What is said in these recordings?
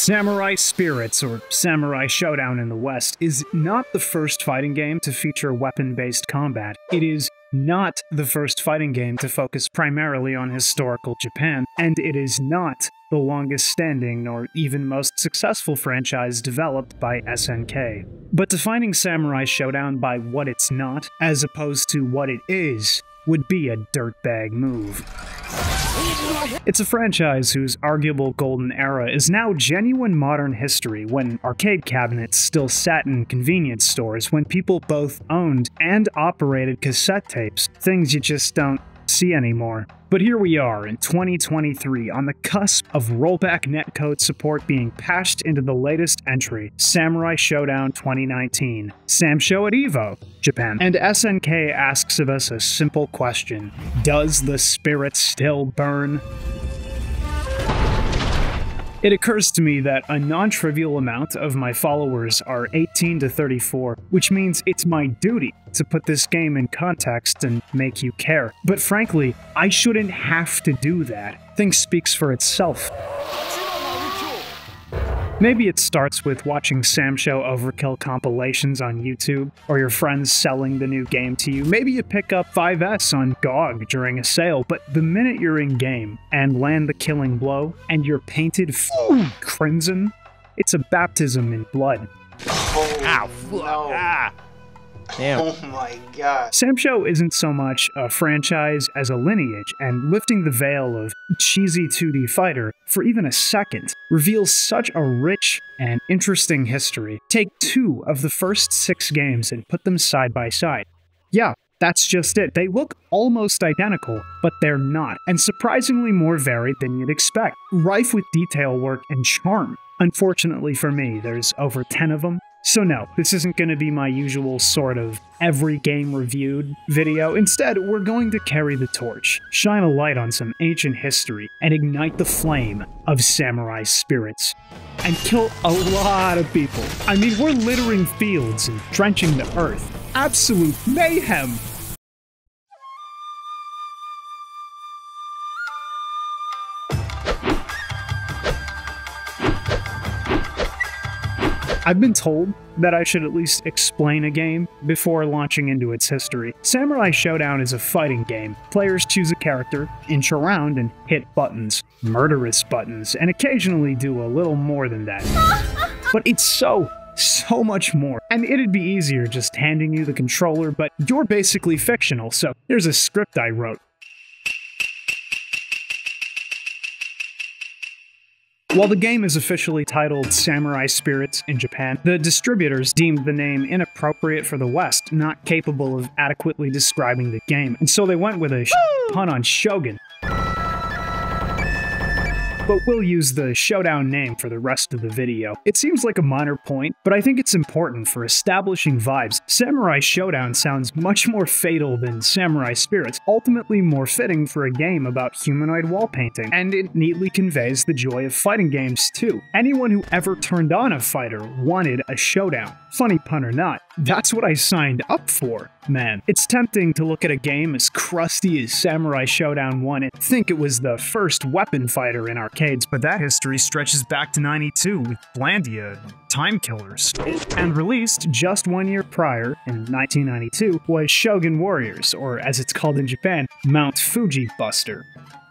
Samurai Spirits, or Samurai Shodown in the West, is not the first fighting game to feature weapon-based combat. It is not the first fighting game to focus primarily on historical Japan, and it is not the longest-standing nor even most successful franchise developed by SNK. But defining Samurai Shodown by what it's not, as opposed to what it is, would be a dirtbag move. It's a franchise whose arguable golden era is now genuine modern history when arcade cabinets still sat in convenience stores, when people both owned and operated cassette tapes, things you just don't see anymore. But here we are in 2023, on the cusp of rollback netcode support being patched into the latest entry, Samurai Shodown 2019, Samsho at EVO, Japan. And SNK asks of us a simple question: does the spirit still burn? It occurs to me that a non-trivial amount of my followers are 18 to 34, which means it's my duty to put this game in context and make you care. But frankly, I shouldn't have to do that. Thing speaks for itself. Maybe it starts with watching Samsho Overkill compilations on YouTube, or your friends selling the new game to you. Maybe you pick up 5S on GOG during a sale, but the minute you're in-game and land the killing blow, and you're painted crimson, it's a baptism in blood. Oh, ow, no. Ah. Damn. Oh my god. Samsho isn't so much a franchise as a lineage, and lifting the veil of cheesy 2D fighter for even a second reveals such a rich and interesting history. Take 2 of the first 6 games and put them side by side. Yeah, that's just it. They look almost identical, but they're not, and surprisingly more varied than you'd expect. Rife with detail work and charm. Unfortunately for me, there's over 10 of them. So no, this isn't going to be my usual sort of every game reviewed video. Instead, we're going to carry the torch, shine a light on some ancient history, and ignite the flame of samurai spirits. And kill a lot of people. I mean, we're littering fields and drenching the earth. Absolute mayhem! I've been told that I should at least explain a game before launching into its history. Samurai Shodown is a fighting game. Players choose a character, inch around, and hit buttons. Murderous buttons, and occasionally do a little more than that. But it's so much more. And it'd be easier just handing you the controller, but you're basically fictional, so here's a script I wrote. While the game is officially titled Samurai Spirits in Japan, the distributors deemed the name inappropriate for the West, not capable of adequately describing the game, and so they went with a pun on Shogun. But we'll use the Shodown name for the rest of the video. It seems like a minor point, but I think it's important for establishing vibes. Samurai Shodown sounds much more fatal than Samurai Spirits, ultimately more fitting for a game about humanoid wall painting, and it neatly conveys the joy of fighting games too. Anyone who ever turned on a fighter wanted a Shodown. Funny pun or not, that's what I signed up for. Man, it's tempting to look at a game as crusty as Samurai Shodown 1 and think it was the first weapon fighter in arcades, but that history stretches back to '92 with Blandia, Time Killers. And released just 1 year prior, in 1992, was Shogun Warriors, or as it's called in Japan, Mount Fuji Buster.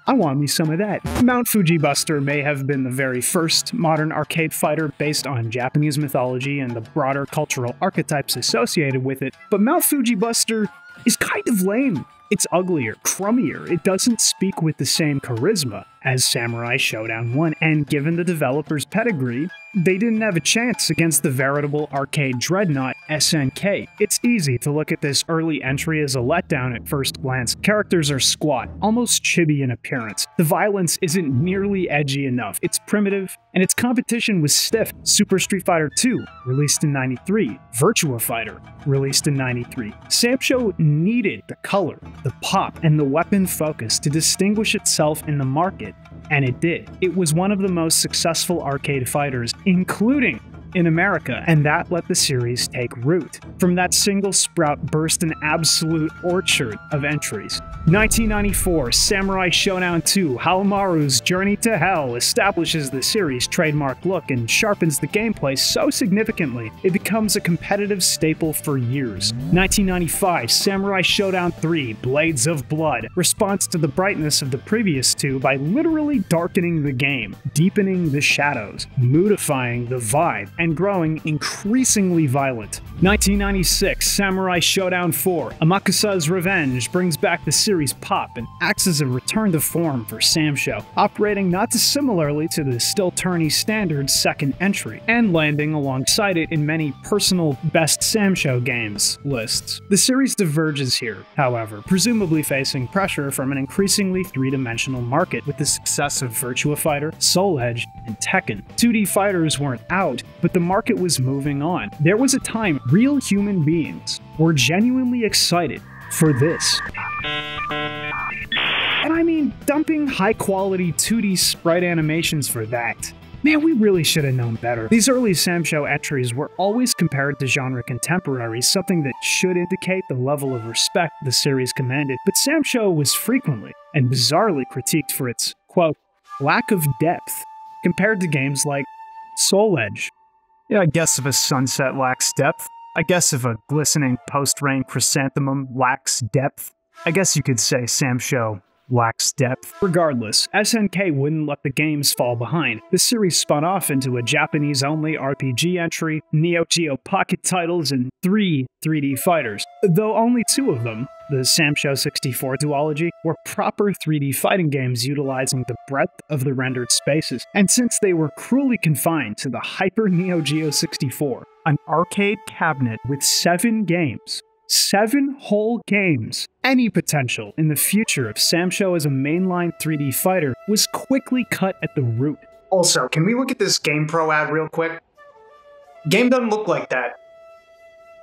I want me some of that. Mount Fuji Buster may have been the very first modern arcade fighter based on Japanese mythology and the broader cultural archetypes associated with it, but Mount Fuji Buster is kind of lame. It's uglier, crummier, it doesn't speak with the same charisma as Samurai Shodown 1, and given the developer's pedigree, they didn't have a chance against the veritable arcade dreadnought SNK. It's easy to look at this early entry as a letdown at first glance. Characters are squat, almost chibi in appearance. The violence isn't nearly edgy enough. It's primitive, and its competition was stiff. Super Street Fighter 2, released in '93. Virtua Fighter, released in '93. Samsho needed the color, the pop, and the weapon focus to distinguish itself in the market. And it did. It was one of the most successful arcade fighters, including in America, and that let the series take root. From that single sprout burst an absolute orchard of entries. 1994, Samurai Shodown 2, Halomaru's Journey to Hell establishes the series' trademark look and sharpens the gameplay so significantly it becomes a competitive staple for years. 1995, Samurai Shodown 3, Blades of Blood, responds to the brightness of the previous two by literally darkening the game, deepening the shadows, moodifying the vibe, and growing increasingly violent. 1996, Samurai Shodown 4, Amakusa's Revenge, brings back the series pop and acts as a return to form for Samsho, operating not dissimilarly to the still tourney standard second entry, and landing alongside it in many personal best Samsho games lists. The series diverges here, however, presumably facing pressure from an increasingly three-dimensional market with the success of Virtua Fighter, Soul Edge, and Tekken. 2D fighters weren't out, but the market was moving on. There was a time real human beings were genuinely excited for this. And I mean, dumping high-quality 2D sprite animations for that. Man, we really should have known better. These early Samsho entries were always compared to genre contemporaries, something that should indicate the level of respect the series commanded, but Samsho was frequently and bizarrely critiqued for its, quote, lack of depth, compared to games like Soul Edge. Yeah, I guess if a sunset lacks depth, I guess if a glistening post-rain chrysanthemum lacks depth, I guess you could say Samsho lacks depth. Regardless, SNK wouldn't let the games fall behind. The series spun off into a Japanese-only RPG entry, Neo Geo Pocket titles, and 3 3D fighters, though only 2 of them, the Samsho 64 duology, were proper 3D fighting games utilizing the breadth of the rendered spaces, and since they were cruelly confined to the Hyper Neo Geo 64, an arcade cabinet with 7 games, 7 whole games, any potential in the future of Samsho as a mainline 3D fighter was quickly cut at the root. Also, can we look at this GamePro ad real quick? Game doesn't look like that.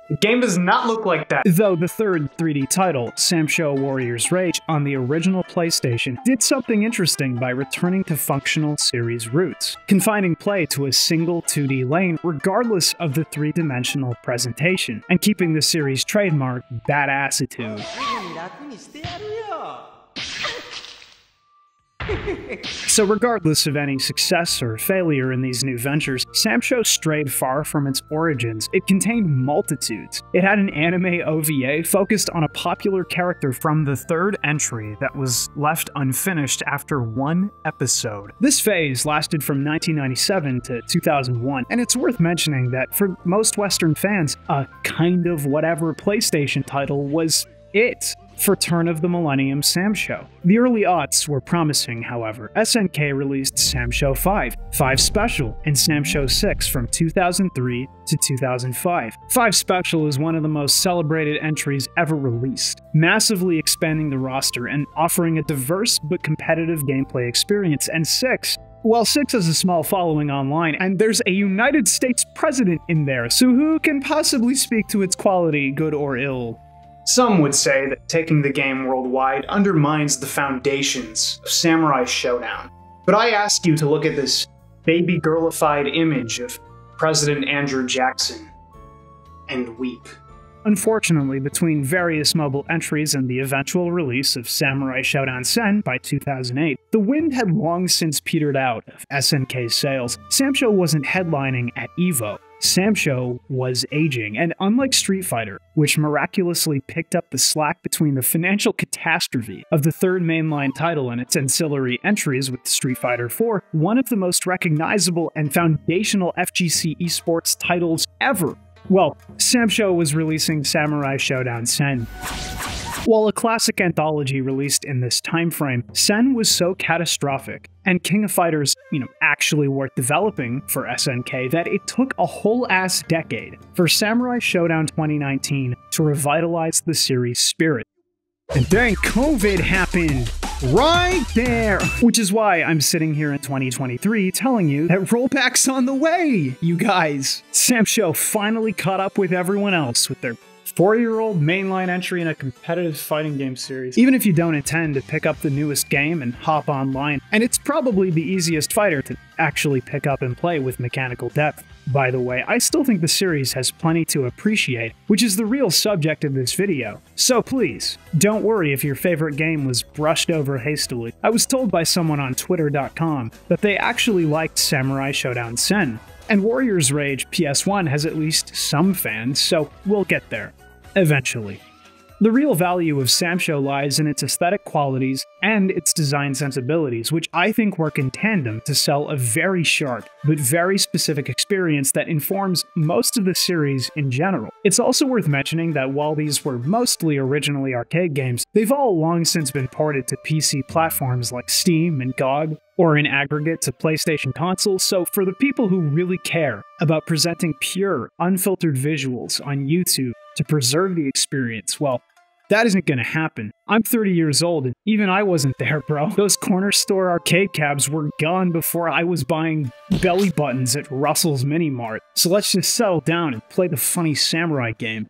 The game does not look like that. Though the third 3D title, Samsho Warriors Rage, on the original PlayStation, did something interesting by returning to functional series roots, confining play to a single 2D lane regardless of the three-dimensional presentation, and keeping the series' trademark badassitude. So regardless of any success or failure in these new ventures, Samsho strayed far from its origins. It contained multitudes. It had an anime OVA focused on a popular character from the third entry that was left unfinished after 1 episode. This phase lasted from 1997 to 2001, and it's worth mentioning that for most Western fans, a kind of whatever PlayStation title was it for turn of the millennium Samsho. The early aughts were promising, however. SNK released Samsho 5, 5 Special, and Samsho 6 from 2003 to 2005. 5 Special is one of the most celebrated entries ever released, massively expanding the roster and offering a diverse but competitive gameplay experience, and 6, well, 6 has a small following online, and there's a United States president in there, so who can possibly speak to its quality, good or ill? Some would say that taking the game worldwide undermines the foundations of Samurai Shodown. But I ask you to look at this baby girlified image of President Andrew Jackson and weep. Unfortunately, between various mobile entries and the eventual release of Samurai Shodown Sen by 2008, the wind had long since petered out of SNK's sales. Samsho wasn't headlining at EVO. Samsho was aging, and unlike Street Fighter, which miraculously picked up the slack between the financial catastrophe of the third mainline title and its ancillary entries with Street Fighter 4, one of the most recognizable and foundational FGC esports titles ever, well, Samsho was releasing Samurai Shodown Sen. While a classic anthology released in this time frame, Sen was so catastrophic, and King of Fighters, actually worth developing for SNK, that it took a whole ass decade for Samurai Shodown 2019 to revitalize the series' spirit. And then COVID happened! Right there! Which is why I'm sitting here in 2023 telling you that rollback's on the way, you guys! Samsho finally caught up with everyone else with their 4-year-old mainline entry in a competitive fighting game series. Even if you don't intend to pick up the newest game and hop online, and it's probably the easiest fighter to actually pick up and play with mechanical depth. by the way, I still think the series has plenty to appreciate, which is the real subject of this video. So please, don't worry if your favorite game was brushed over hastily. I was told by someone on Twitter.com that they actually liked Samurai Shodown Sen, and Warriors Rage PS1 has at least some fans, so we'll get there. Eventually. The real value of Samsho lies in its aesthetic qualities and its design sensibilities, which I think work in tandem to sell a very sharp, but very specific experience that informs most of the series in general. It's also worth mentioning that while these were mostly originally arcade games, they've all long since been ported to PC platforms like Steam and GOG, or in aggregate to PlayStation consoles, so for the people who really care about presenting pure, unfiltered visuals on YouTube to preserve the experience, well, that isn't gonna happen. I'm 30 years old, and even I wasn't there, bro. Those corner store arcade cabs were gone before I was buying belly buttons at Russell's Mini Mart. So let's just settle down and play the funny samurai game.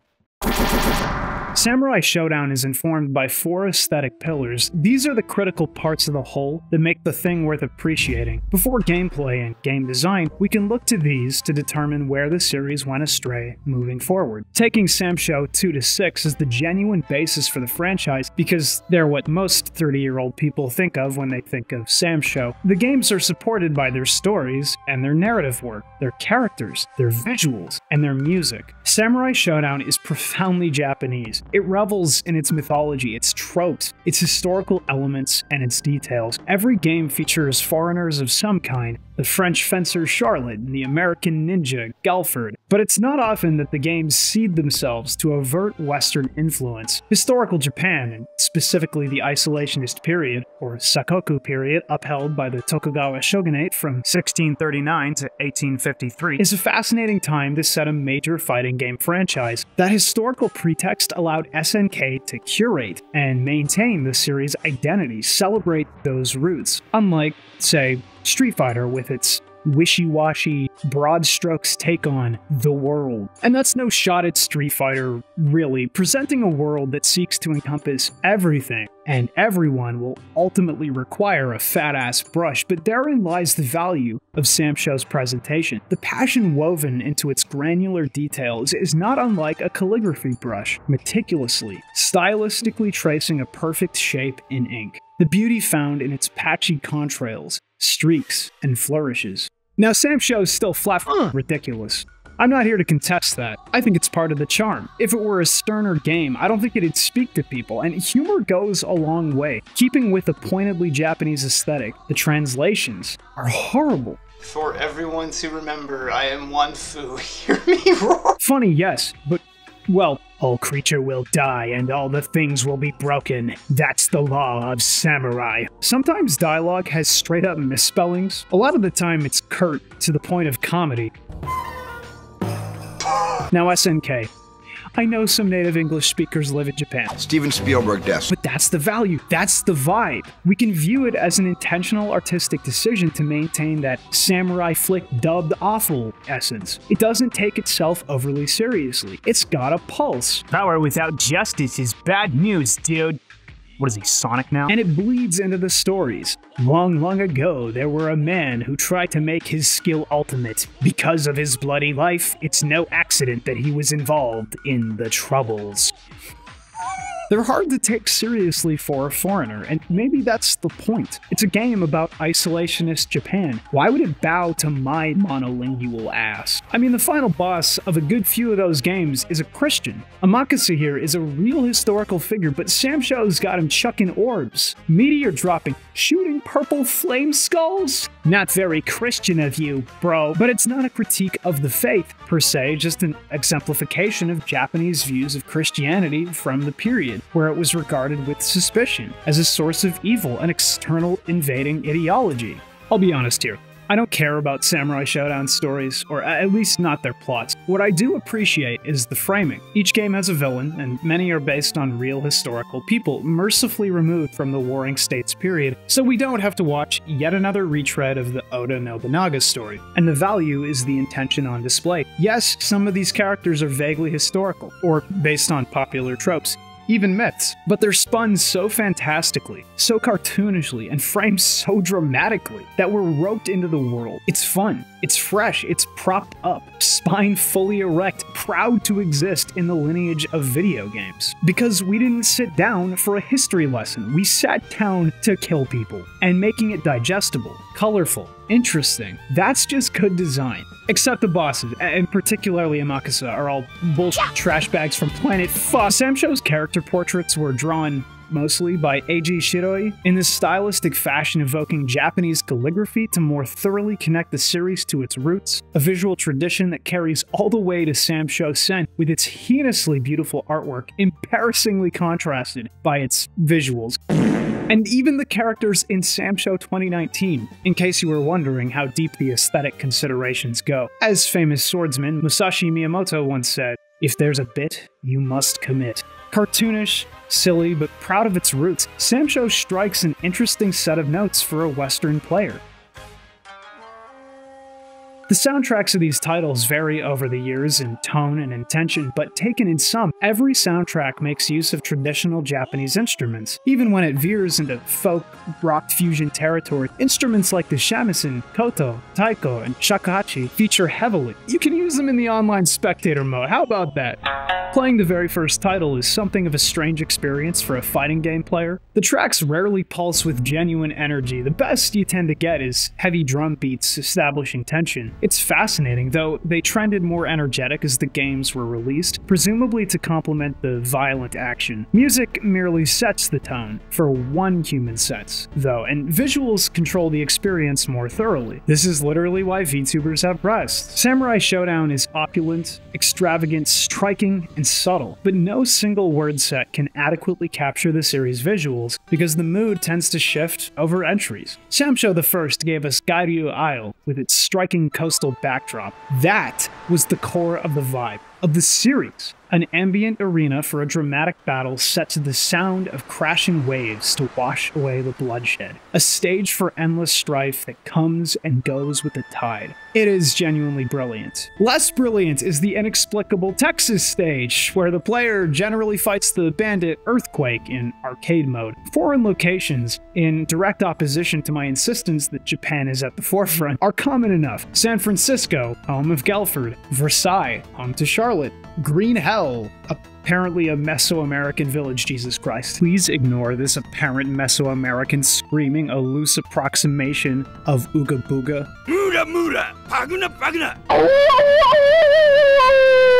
Samurai Shodown is informed by 4 aesthetic pillars. These are the critical parts of the whole that make the thing worth appreciating. Before gameplay and game design, we can look to these to determine where the series went astray moving forward. Taking Samsho 2 to 6 is the genuine basis for the franchise because they're what most 30-year-old people think of when they think of Samsho. The games are supported by their stories and their narrative work, their characters, their visuals, and their music. Samurai Shodown is profoundly Japanese. It revels in its mythology, its tropes, its historical elements, and its details. Every game features foreigners of some kind, the French fencer Charlotte and the American ninja Gelford, but it's not often that the games cede themselves to overt Western influence. Historical Japan, and specifically the isolationist period, or Sakoku period, upheld by the Tokugawa shogunate from 1639 to 1853, is a fascinating time to set a major fighting game franchise. That historical pretext allowed SNK to curate and maintain the series' identity, celebrate those roots, unlike, say, Street Fighter with its wishy-washy, broad strokes take on the world. And that's no shot at Street Fighter, really. Presenting a world that seeks to encompass everything and everyone will ultimately require a fat-ass brush, but therein lies the value of Samsho's presentation. The passion woven into its granular details is not unlike a calligraphy brush, meticulously, stylistically tracing a perfect shape in ink. The beauty found in its patchy contrails, streaks, and flourishes. Now, Samsho is still flat ridiculous. I'm not here to contest that. I think it's part of the charm. If it were a sterner game, I don't think it'd speak to people, and humor goes a long way. Keeping with the pointedly Japanese aesthetic, the translations are horrible. For everyone to remember, I am one fu. Hear me roar. Funny, yes, but, well, all creature will die and all the things will be broken. That's the law of samurai. Sometimes dialogue has straight up misspellings. A lot of the time it's curt to the point of comedy. Now SNK. I know some native English speakers live in Japan. Steven Spielberg desk. But that's the value, that's the vibe. We can view it as an intentional artistic decision to maintain that samurai flick dubbed awful essence. It doesn't take itself overly seriously. It's got a pulse. Power without justice is bad news, dude. What is he, Sonic now? And it bleeds into the stories. Long, long ago, there were a man who tried to make his skill ultimate. Because of his bloody life, it's no accident that he was involved in the Troubles. They're hard to take seriously for a foreigner, and maybe that's the point. It's a game about isolationist Japan. Why would it bow to my monolingual ass? I mean, the final boss of a good few of those games is a Christian. Amakase here is a real historical figure, but Samsho's got him chucking orbs, meteor dropping, shooting purple flame skulls? Not very Christian of you, bro. But it's not a critique of the faith, per se, just an exemplification of Japanese views of Christianity from the period, where it was regarded with suspicion, as a source of evil, an external invading ideology. I'll be honest here. I don't care about Samurai Shodown stories, or at least not their plots. What I do appreciate is the framing. Each game has a villain, and many are based on real historical people, mercifully removed from the Warring States period, so we don't have to watch yet another retread of the Oda Nobunaga story. And the value is the intention on display. Yes, some of these characters are vaguely historical, or based on popular tropes. even myths, but they're spun so fantastically, so cartoonishly, and framed so dramatically that we're roped into the world. It's fun, it's fresh, it's propped up, spine fully erect, proud to exist in the lineage of video games. Because we didn't sit down for a history lesson, we sat down to kill people, and making it digestible, colorful, interesting. That's just good design. Except the bosses, and particularly Amakasa, are all bullshit trash bags from Planet Fuck. Samsho's character portraits were drawn mostly by Eiji Shiroi in this stylistic fashion evoking Japanese calligraphy to more thoroughly connect the series to its roots, a visual tradition that carries all the way to Samsho Sen with its heinously beautiful artwork embarrassingly contrasted by its visuals. And even the characters in Samsho 2019, in case you were wondering how deep the aesthetic considerations go. As famous swordsman Musashi Miyamoto once said, "If there's a bit, you must commit." Cartoonish, silly, but proud of its roots, Samsho strikes an interesting set of notes for a Western player. The soundtracks of these titles vary over the years in tone and intention, but taken in sum, every soundtrack makes use of traditional Japanese instruments. Even when it veers into folk, rock fusion territory, instruments like the shamisen, koto, taiko, and shakuhachi feature heavily. You can use them in the online spectator mode, how about that? Playing the very first title is something of a strange experience for a fighting game player. The tracks rarely pulse with genuine energy. The best you tend to get is heavy drum beats establishing tension. It's fascinating, though they trended more energetic as the games were released, presumably to complement the violent action. Music merely sets the tone for one human sense, though, and visuals control the experience more thoroughly. This is literally why VTubers have breasts. Samurai Shodown is opulent, extravagant, striking, and subtle, but no single word set can adequately capture the series' visuals because the mood tends to shift over entries. Samsho I gave us Gairyu Isle with its striking coastal backdrop. That was the core of the vibe of the series. An ambient arena for a dramatic battle set to the sound of crashing waves to wash away the bloodshed. A stage for endless strife that comes and goes with the tide. It is genuinely brilliant. Less brilliant is the inexplicable Texas stage, where the player generally fights the bandit Earthquake in arcade mode. Foreign locations, in direct opposition to my insistence that Japan is at the forefront, are common enough. San Francisco, home of Gelford. Versailles, home to Charlotte. Green Hell, apparently a Mesoamerican village, Jesus Christ. Please ignore this apparent Mesoamerican screaming a loose approximation of Ooga Booga. Muda muda, paguna paguna.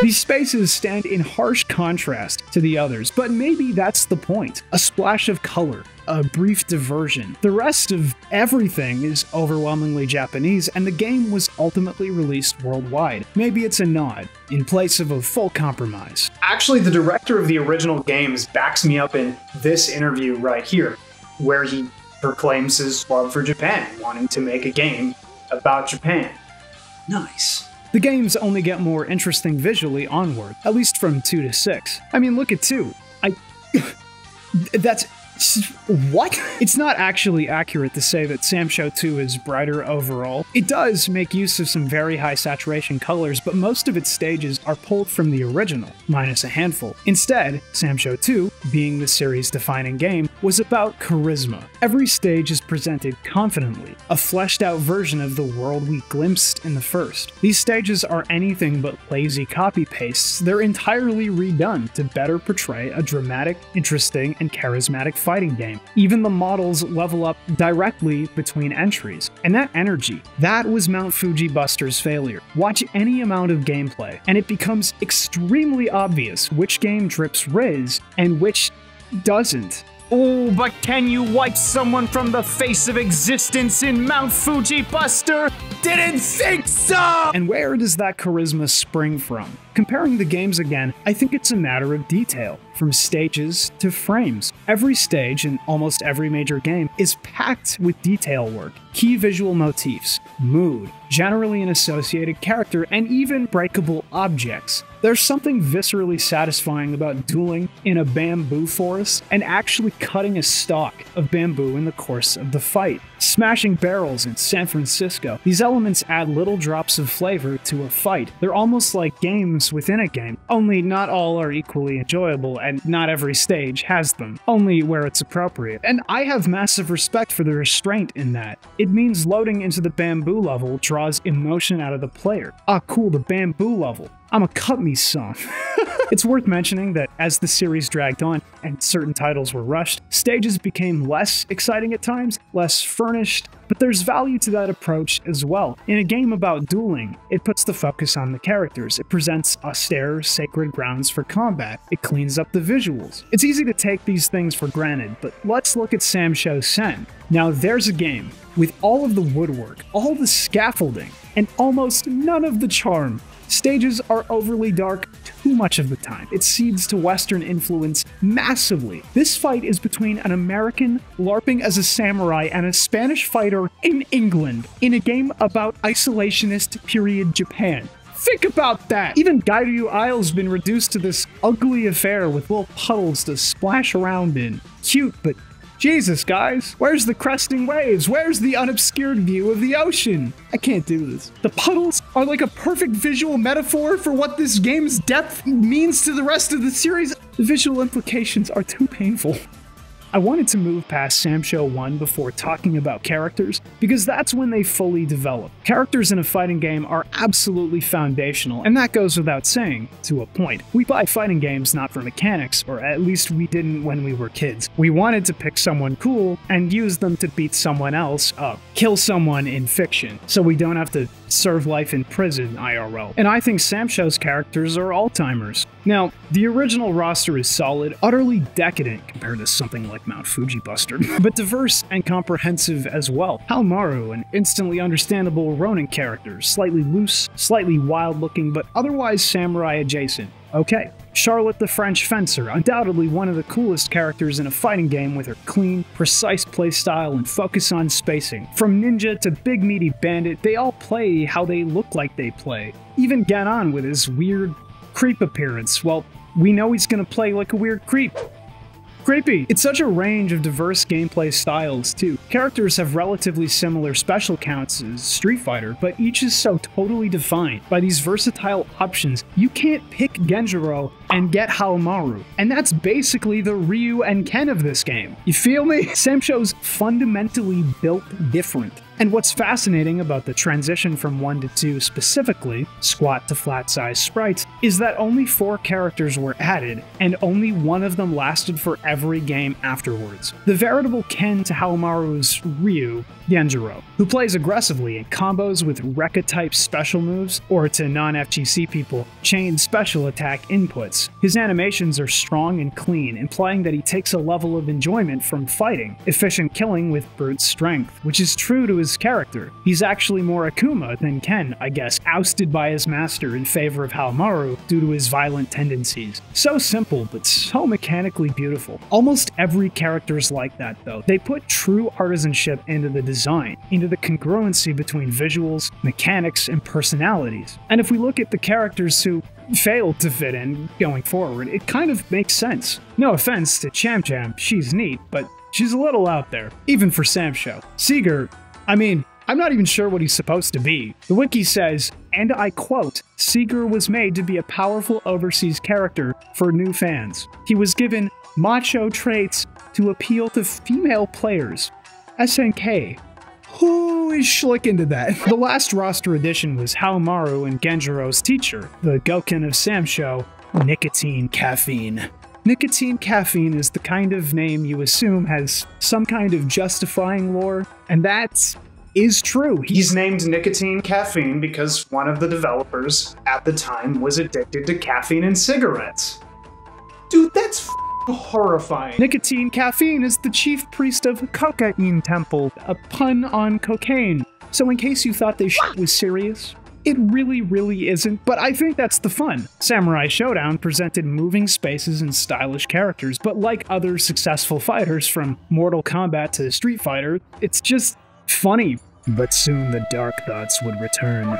These spaces stand in harsh contrast to the others, but maybe that's the point. A splash of color, a brief diversion. The rest of everything is overwhelmingly Japanese, and the game was ultimately released worldwide. Maybe it's a nod, in place of a full compromise. Actually, the director of the original games backs me up in this interview right here, where he proclaims his love for Japan, wanting to make a game about Japan. Nice. The games only get more interesting visually onward, at least from 2 to 6. I mean, look at 2. That's... What? It's not actually accurate to say that Samsho 2 is brighter overall. It does make use of some very high saturation colors, but most of its stages are pulled from the original, minus a handful. Instead, Samsho 2, being the series' defining game, was about charisma. Every stage is presented confidently, a fleshed out version of the world we glimpsed in the first. These stages are anything but lazy copy-pastes, they're entirely redone to better portray a dramatic, interesting, and charismatic fighting game. Even the models level up directly between entries. And that energy, that was Mount Fuji Buster's failure. Watch any amount of gameplay, and it becomes extremely obvious which game drips Riz and which doesn't. Oh, but can you wipe someone from the face of existence in Mount Fuji Buster? Didn't think so! And where does that charisma spring from? Comparing the games again, I think it's a matter of detail, from stages to frames. Every stage in almost every major game is packed with detail work, key visual motifs, mood, generally an associated character, and even breakable objects. There's something viscerally satisfying about dueling in a bamboo forest and actually cutting a stalk of bamboo in the course of the fight. smashing barrels in San Francisco. These elements add little drops of flavor to a fight. They're almost like games within a game, only not all are equally enjoyable and not every stage has them, only where it's appropriate. And I have massive respect for the restraint in that. It means loading into the bamboo level draws emotion out of the player. Ah cool, the bamboo level. I'm a cut me some. It's worth mentioning that as the series dragged on and certain titles were rushed, stages became less exciting at times, less furnished, but there's value to that approach as well. In a game about dueling, it puts the focus on the characters. It presents austere, sacred grounds for combat. It cleans up the visuals. It's easy to take these things for granted, but let's look at Samsho Sen. Now there's a game with all of the woodwork, all the scaffolding, and almost none of the charm. Stages are overly dark too much of the time. It cedes to Western influence massively. This fight is between an American LARPing as a samurai and a Spanish fighter in England, in a game about isolationist period Japan. Think about that! Even Gairyu Isle's been reduced to this ugly affair with little puddles to splash around in. Cute, but Jesus, guys, where's the cresting waves? Where's the unobscured view of the ocean? I can't do this. The puddles are like a perfect visual metaphor for what this game's depth means to the rest of the series. The visual implications are too painful. I wanted to move past Samsho 1 before talking about characters, because that's when they fully develop. Characters in a fighting game are absolutely foundational, and that goes without saying, to a point. We buy fighting games not for mechanics, or at least we didn't when we were kids. We wanted to pick someone cool and use them to beat someone else up, kill someone in fiction, so we don't have to serve life in prison IRL. And I think Samsho's characters are all-timers. Now, the original roster is solid, utterly decadent compared to something like Mount Fuji Buster, but diverse and comprehensive as well. Haohmaru, an instantly understandable Ronin character, slightly loose, slightly wild-looking, but otherwise samurai-adjacent. Okay. Charlotte the French Fencer, undoubtedly one of the coolest characters in a fighting game with her clean, precise playstyle and focus on spacing. From ninja to big meaty bandit, they all play how they look like they play. Even Ganon with his weird creep appearance, well, we know he's gonna play like a weird creep. Creepy! It's such a range of diverse gameplay styles, too. Characters have relatively similar special counts as Street Fighter, but each is so totally defined by these versatile options. You can't pick Genjiro and get Haohmaru, and that's basically the Ryu and Ken of this game. You feel me? Samsho's fundamentally built different. And what's fascinating about the transition from 1 to 2 specifically, squat to flat size sprites, is that only 4 characters were added, and only one of them lasted for every game afterwards. The veritable Ken to Haohmaru's Ryu, Genjiro, who plays aggressively in combos with Rekka-type special moves, or to non-FGC people, chain special attack inputs. His animations are strong and clean, implying that he takes a level of enjoyment from fighting, efficient killing with brute strength, which is true to his character. He's actually more Akuma than Ken, I guess, ousted by his master in favor of Haohmaru due to his violent tendencies. So simple, but so mechanically beautiful. Almost every character's like that, though. They put true artisanship into the design, into the congruency between visuals, mechanics, and personalities. And if we look at the characters who failed to fit in going forward, it kind of makes sense. No offense to Cham Cham, she's neat, but she's a little out there, even for Samsho. Seeger, I mean, I'm not even sure what he's supposed to be. The wiki says, and I quote, Seeger was made to be a powerful overseas character for new fans. He was given macho traits to appeal to female players. SNK. Who is schlick into that? The last roster addition was Haohmaru and Genjiro's teacher, the Goken of Samsho, Nicotine Caffeine. Nicotine Caffeine is the kind of name you assume has some kind of justifying lore, and that is true. He's named Nicotine Caffeine because one of the developers at the time was addicted to caffeine and cigarettes. Dude, that's horrifying. Nicotine Caffeine is the chief priest of Cocaine Temple, a pun on cocaine. So in case you thought this shit was serious, it really isn't, but I think that's the fun. Samurai Shodown presented moving spaces and stylish characters, but like other successful fighters from Mortal Kombat to Street Fighter, it's just funny. But soon the dark thoughts would return.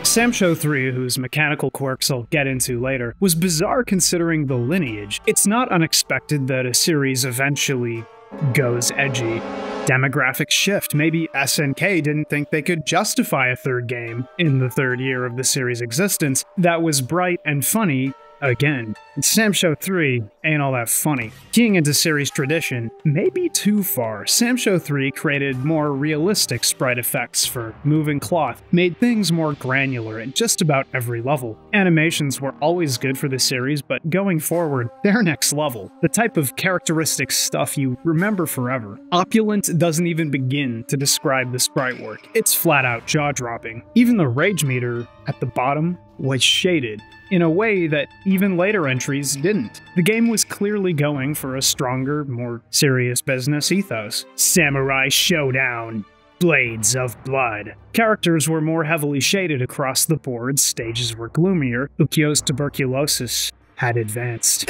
Samsho 3, whose mechanical quirks I'll get into later, was bizarre considering the lineage. It's not unexpected that a series eventually goes edgy. Demographic shift. Maybe SNK didn't think they could justify a third game in the third year of the series' existence that was bright and funny again. Samsho 3 ain't all that funny. Keying into series tradition, maybe too far, Samsho 3 created more realistic sprite effects for moving cloth, made things more granular at just about every level. Animations were always good for the series, but going forward, they're next level. The type of characteristic stuff you remember forever. Opulent doesn't even begin to describe the sprite work. It's flat out jaw-dropping. Even the rage meter at the bottom was shaded in a way that even later entries didn't. The game was clearly going for a stronger, more serious business ethos. Samurai Shodown. Blades of Blood. Characters were more heavily shaded across the board, stages were gloomier, Ukyo's tuberculosis had advanced.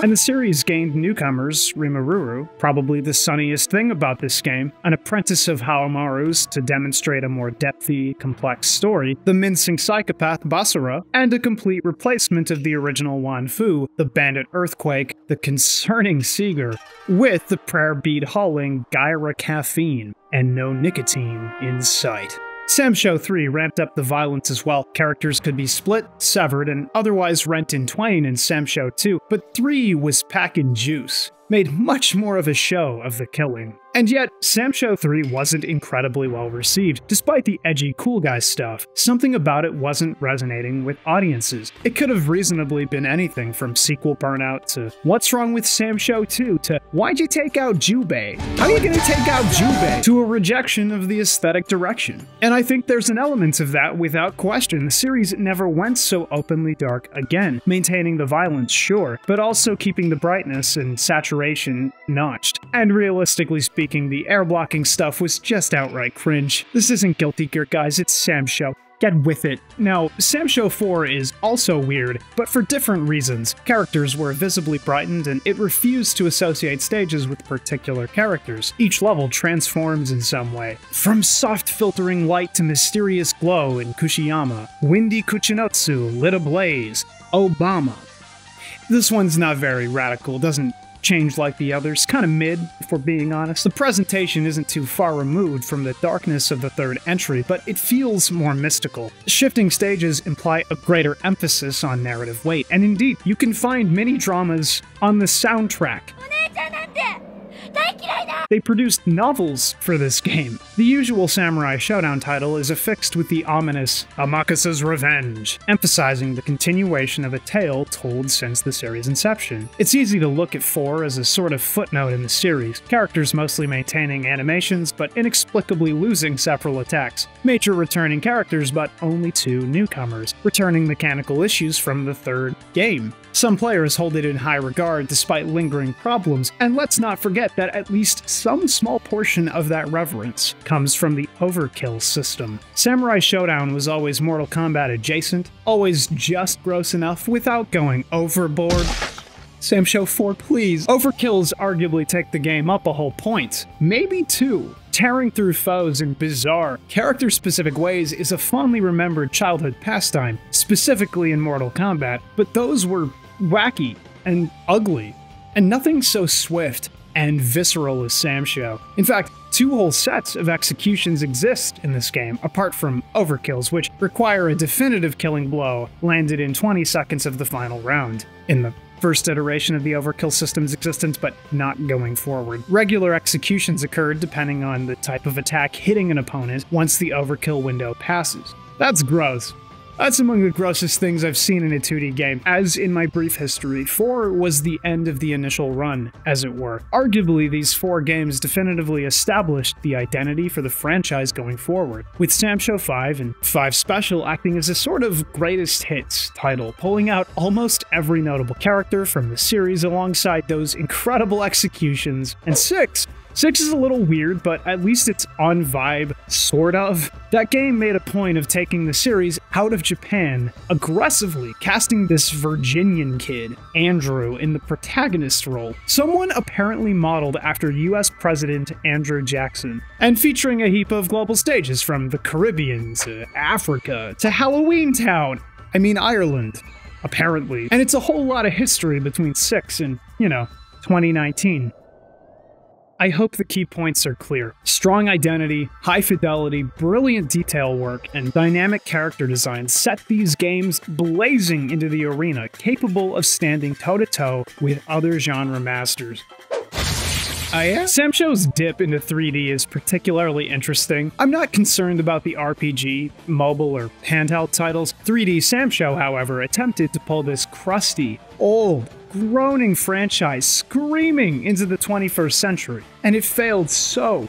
And the series gained newcomers, Rimururu, probably the sunniest thing about this game, an apprentice of Haomaru's to demonstrate a more depthy, complex story, the mincing psychopath Basara, and a complete replacement of the original Wanfu, the bandit Earthquake, the concerning Seeger, with the prayer bead hauling Gaira Caffeine, and no nicotine in sight. Samsho 3 ramped up the violence as well. Characters could be split, severed, and otherwise rent in twain in Samsho 2, but 3 was packing juice, made much more of a show of the killing. And yet, Samsho 3 wasn't incredibly well received. Despite the edgy cool guy stuff, something about it wasn't resonating with audiences. It could have reasonably been anything from sequel burnout to what's wrong with Samsho 2 to why'd you take out Jubei? How are you gonna take out Jubei? To a rejection of the aesthetic direction. And I think there's an element of that without question. The series never went so openly dark again, maintaining the violence, sure, but also keeping the brightness and saturation notched. And realistically speaking, the air blocking stuff was just outright cringe. This isn't Guilty Gear, guys, it's Samsho. Get with it. Now, Samsho 4 is also weird, but for different reasons. Characters were visibly brightened, and it refused to associate stages with particular characters. Each level transforms in some way. From soft filtering light to mysterious glow in Kushiyama, windy Kuchinotsu lit ablaze, Obama. This one's not very radical, doesn't change like the others, kind of mid, if we're being honest. The presentation isn't too far removed from the darkness of the third entry, but it feels more mystical. Shifting stages imply a greater emphasis on narrative weight, and indeed, you can find mini-dramas on the soundtrack. They produced novels for this game. The usual Samurai Shodown title is affixed with the ominous Amakasa's Revenge, emphasizing the continuation of a tale told since the series' inception. It's easy to look at 4 as a sort of footnote in the series, characters mostly maintaining animations but inexplicably losing several attacks, major returning characters but only 2 newcomers, returning mechanical issues from the third game. Some players hold it in high regard despite lingering problems, and let's not forget that at least some small portion of that reverence comes from the overkill system. Samurai Shodown was always Mortal Kombat adjacent, always just gross enough without going overboard. Samsho 4, please. Overkills arguably take the game up a whole point, maybe 2. Tearing through foes in bizarre, character-specific ways is a fondly remembered childhood pastime, specifically in Mortal Kombat, but those were wacky and ugly, and nothing so swift and visceral as Samsho. In fact, 2 whole sets of executions exist in this game, apart from overkills, which require a definitive killing blow landed in 20 seconds of the final round. In the first iteration of the overkill system's existence, but not going forward. Regular executions occurred depending on the type of attack hitting an opponent once the overkill window passes. That's gross. That's among the grossest things I've seen in a 2D game. As in my brief history, 4 was the end of the initial run, as it were. Arguably, these 4 games definitively established the identity for the franchise going forward, with Samsho 5 and 5 Special acting as a sort of greatest hits title, pulling out almost every notable character from the series alongside those incredible executions, and 6 is a little weird, but at least it's on vibe, sort of. That game made a point of taking the series out of Japan, aggressively casting this Virginian kid, Andrew, in the protagonist role, someone apparently modeled after US President Andrew Jackson, and featuring a heap of global stages from the Caribbean to Africa to Halloween Town. I mean Ireland, apparently. And it's a whole lot of history between 6 and, 2019. I hope the key points are clear. Strong identity, high fidelity, brilliant detail work, and dynamic character design set these games blazing into the arena, capable of standing toe-to-toe with other genre masters. Samsho's dip into 3D is particularly interesting. I'm not concerned about the RPG, mobile, or handheld titles. 3D Samsho, however, attempted to pull this crusty, old, groaning franchise screaming into the 21st century, and it failed so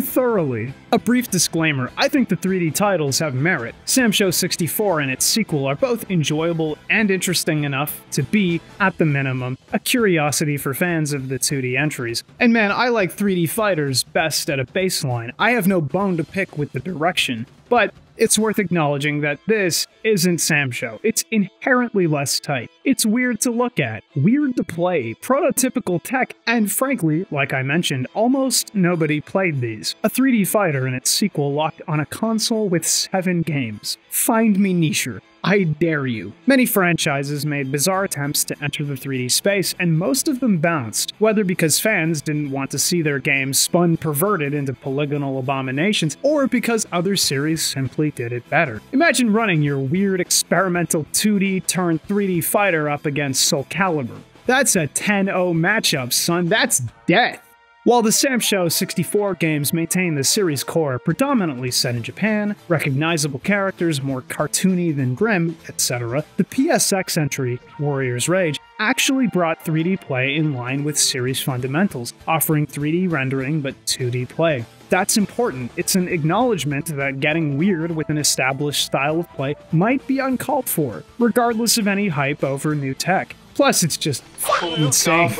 thoroughly. A brief disclaimer, I think the 3D titles have merit. Samsho 64 and its sequel are both enjoyable and interesting enough to be, at the minimum, a curiosity for fans of the 2D entries. And man, I like 3D fighters best at a baseline. I have no bone to pick with the direction, but it's worth acknowledging that this isn't Samsho. It's inherently less tight. It's weird to look at, weird to play, prototypical tech, and frankly, like I mentioned, almost nobody played these. A 3D fighter and its sequel locked on a console with 7 games. Find me nicher. I dare you. Many franchises made bizarre attempts to enter the 3D space, and most of them bounced, whether because fans didn't want to see their games spun perverted into polygonal abominations, or because other series simply did it better. Imagine running your weird experimental 2D turned 3D fighter up against Soul Calibur. That's a 10-0 matchup, son. That's death. While the Samsho 64 games maintain the series core predominantly set in Japan, recognizable characters more cartoony than grim, etc., the PSX entry, Warrior's Rage, actually brought 3D play in line with series fundamentals, offering 3D rendering but 2D play. That's important. It's an acknowledgement that getting weird with an established style of play might be uncalled for, regardless of any hype over new tech. Plus, it's just insane.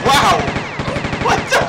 Wow! What the?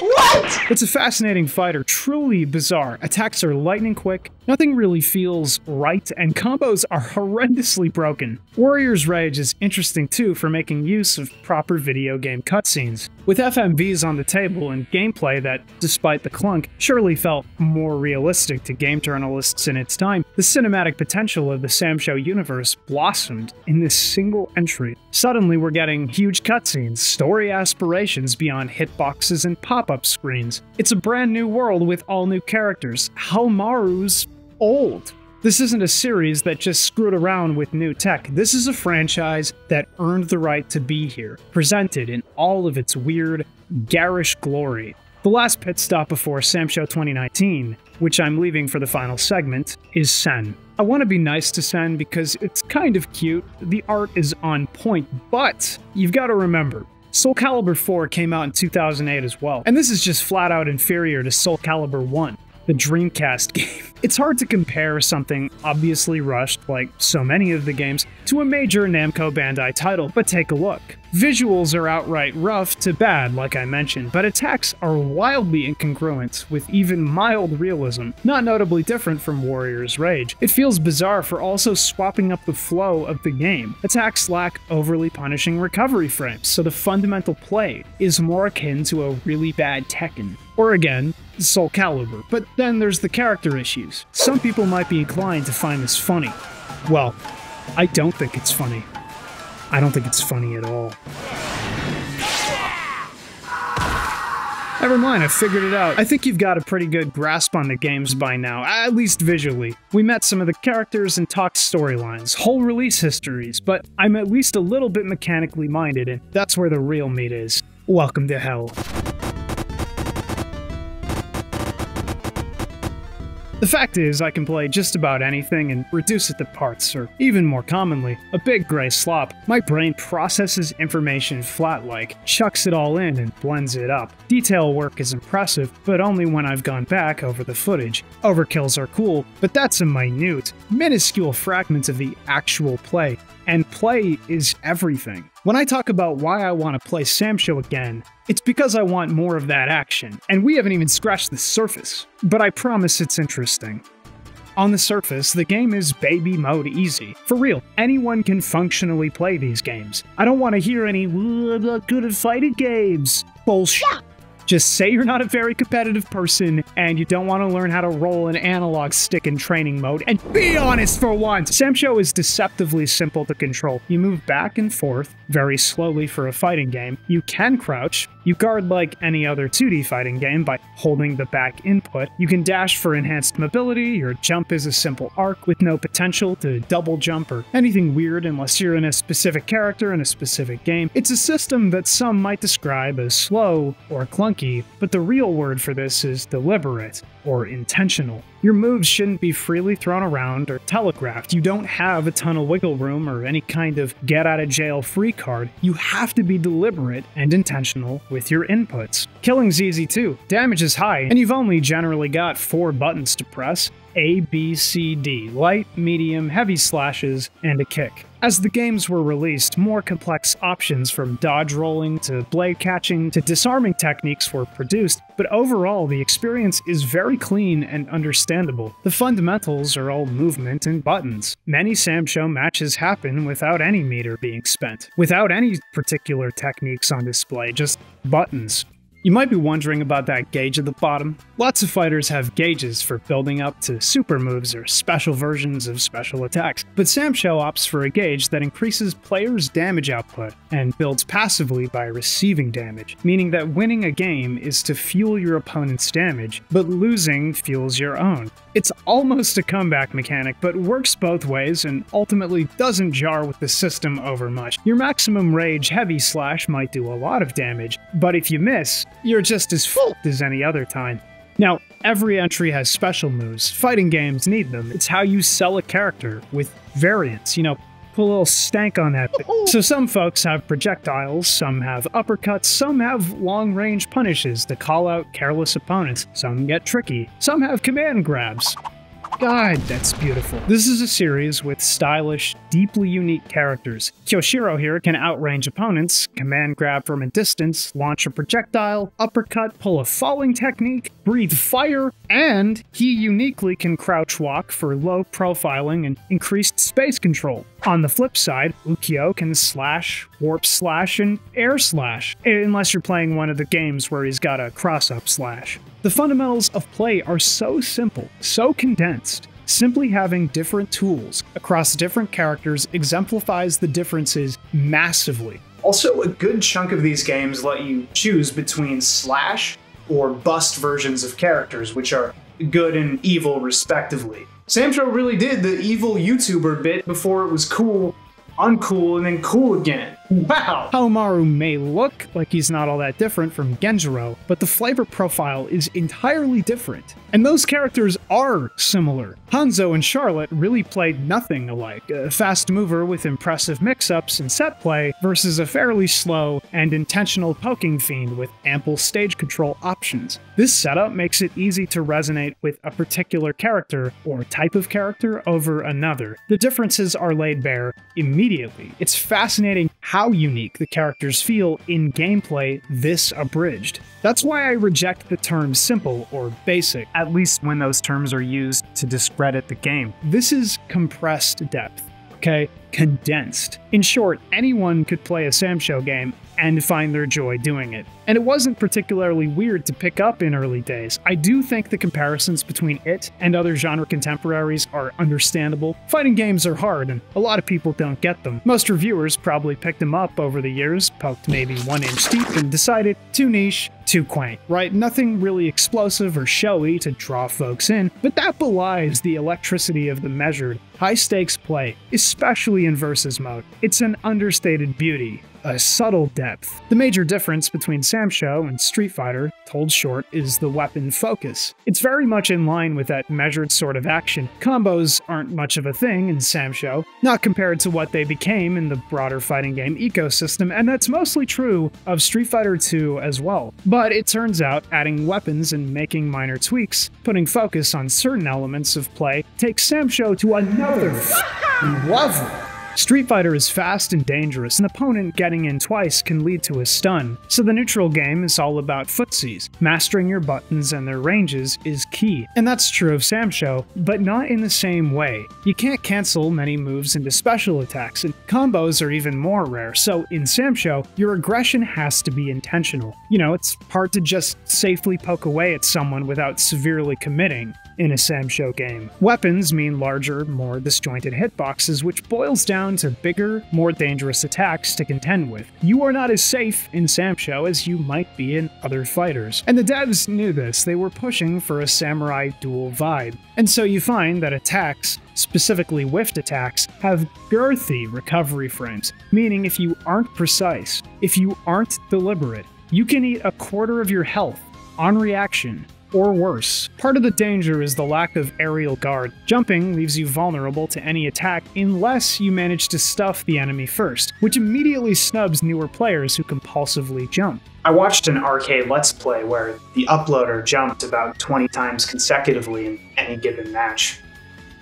What? It's a fascinating fighter, truly bizarre. Attacks are lightning quick, nothing really feels right, and combos are horrendously broken. Warrior's Rage is interesting too for making use of proper video game cutscenes. With FMVs on the table and gameplay that, despite the clunk, surely felt more realistic to game journalists in its time, the cinematic potential of the Samsho universe blossomed in this single entry. Suddenly we're getting huge cutscenes, story aspirations beyond hitboxes and pop-up screens. It's a brand new world with all new characters. Halmaru's old. This isn't a series that just screwed around with new tech. This is a franchise that earned the right to be here, presented in all of its weird, garish glory. The last pit stop before Samsho 2019, which I'm leaving for the final segment, is Sen. I want to be nice to Sen because it's kind of cute, the art is on point, but you've got to remember, Soul Calibur 4 came out in 2008 as well, and this is just flat out inferior to Soul Calibur 1. The Dreamcast game. It's hard to compare something obviously rushed, like so many of the games, to a major Namco Bandai title, but take a look. Visuals are outright rough to bad, like I mentioned, but attacks are wildly incongruent with even mild realism, not notably different from Warrior's Rage. It feels bizarre for also swapping up the flow of the game. Attacks lack overly punishing recovery frames, so the fundamental play is more akin to a really bad Tekken. Or again, Soul Calibur. But then there's the character issues. Some people might be inclined to find this funny. Well, I don't think it's funny. I don't think it's funny at all. Never mind, I figured it out. I think you've got a pretty good grasp on the games by now, at least visually. We met some of the characters and talked storylines, whole release histories, but I'm at least a little bit mechanically minded, and that's where the real meat is. Welcome to hell. The fact is, I can play just about anything and reduce it to parts, or even more commonly, a big gray slop. My brain processes information flat-like, chucks it all in and blends it up. Detail work is impressive, but only when I've gone back over the footage. Overkills are cool, but that's a minute, minuscule fragment of the actual play. And play is everything. When I talk about why I want to play Samsho again, it's because I want more of that action, and we haven't even scratched the surface. But I promise it's interesting. On the surface, the game is baby mode easy. For real, anyone can functionally play these games. I don't want to hear any "I'm not good at fighting games" bullshit. Just say you're not a very competitive person and you don't want to learn how to roll an analog stick in training mode, and be honest for once! Samsho is deceptively simple to control. You move back and forth very slowly for a fighting game. You can crouch. You guard like any other 2D fighting game by holding the back input. You can dash for enhanced mobility. Your jump is a simple arc with no potential to double jump or anything weird unless you're in a specific character in a specific game. It's a system that some might describe as slow or clunky, but the real word for this is deliberate or intentional. Your moves shouldn't be freely thrown around or telegraphed. You don't have a ton of wiggle room or any kind of get-out-of-jail-free card. You have to be deliberate and intentional with your inputs. Killing's easy too. Damage is high, and you've only generally got 4 buttons to press: A, B, C, D, light, medium, heavy slashes, and a kick. As the games were released, more complex options from dodge rolling to blade catching to disarming techniques were produced, but overall the experience is very clean and understandable. The fundamentals are all movement and buttons. Many Samsho matches happen without any meter being spent, without any particular techniques on display, just buttons. You might be wondering about that gauge at the bottom. Lots of fighters have gauges for building up to super moves or special versions of special attacks, but Samsho opts for a gauge that increases players' damage output and builds passively by receiving damage, meaning that winning a game is to fuel your opponent's damage, but losing fuels your own. It's almost a comeback mechanic, but works both ways and ultimately doesn't jar with the system over much. Your maximum rage heavy slash might do a lot of damage, but if you miss, you're just as fucked as any other time. Now, every entry has special moves. Fighting games need them. It's how you sell a character, with variants, you know, put a little stank on that bit. So some folks have projectiles, some have uppercuts, some have long-range punishes to call out careless opponents, some get tricky, some have command grabs. God, that's beautiful. This is a series with stylish, deeply unique characters. Kyoshiro here can outrange opponents, command grab from a distance, launch a projectile, uppercut, pull a falling technique, breathe fire, and he uniquely can crouch walk for low profiling and increased space control. On the flip side, Ukyo can slash, warp slash, and air slash, unless you're playing one of the games where he's got a cross-up slash. The fundamentals of play are so simple, so condensed. Simply having different tools across different characters exemplifies the differences massively. Also, a good chunk of these games let you choose between slash or bust versions of characters, which are good and evil respectively. Samsho really did the evil YouTuber bit before it was cool, uncool, and then cool again. Wow! Haomaru may look like he's not all that different from Genjiro, but the flavor profile is entirely different. And those characters are similar. Hanzo and Charlotte really played nothing alike. A fast mover with impressive mix-ups and set play versus a fairly slow and intentional poking fiend with ample stage control options. This setup makes it easy to resonate with a particular character or type of character over another. The differences are laid bare immediately. It's fascinating how unique the characters feel in gameplay this abridged. That's why I reject the term simple or basic, at least when those terms are used to discredit the game. This is compressed depth, okay? Condensed. In short, anyone could play a Samsho game and find their joy doing it. And it wasn't particularly weird to pick up in early days. I do think the comparisons between it and other genre contemporaries are understandable. Fighting games are hard, and a lot of people don't get them. Most reviewers probably picked them up over the years, poked maybe 1 inch deep, and decided too niche, too quaint, right? Nothing really explosive or showy to draw folks in, but that belies the electricity of the measured, high-stakes play, especially in versus mode. It's an understated beauty, a subtle depth. The major difference between Samsho and Street Fighter, told short, is the weapon focus. It's very much in line with that measured sort of action. Combos aren't much of a thing in Samsho, not compared to what they became in the broader fighting game ecosystem, and that's mostly true of Street Fighter 2 as well. But it turns out adding weapons and making minor tweaks, putting focus on certain elements of play, takes Samsho to another level. Street Fighter is fast and dangerous, an opponent getting in twice can lead to a stun, so the neutral game is all about footsies. Mastering your buttons and their ranges is key, and that's true of Samsho, but not in the same way. You can't cancel many moves into special attacks, and combos are even more rare, so in Samsho, your aggression has to be intentional. You know, it's hard to just safely poke away at someone without severely committing in a Samsho game. Weapons mean larger, more disjointed hitboxes, which boils down to bigger, more dangerous attacks to contend with. You are not as safe in Samsho as you might be in other fighters. And the devs knew this. They were pushing for a samurai duel vibe. And so you find that attacks, specifically whiffed attacks, have girthy recovery frames, meaning if you aren't precise, if you aren't deliberate, you can eat a quarter of your health on reaction, or worse. Part of the danger is the lack of aerial guard. Jumping leaves you vulnerable to any attack unless you manage to stuff the enemy first, which immediately snubs newer players who compulsively jump. I watched an arcade Let's Play where the uploader jumped about 20 times consecutively in any given match.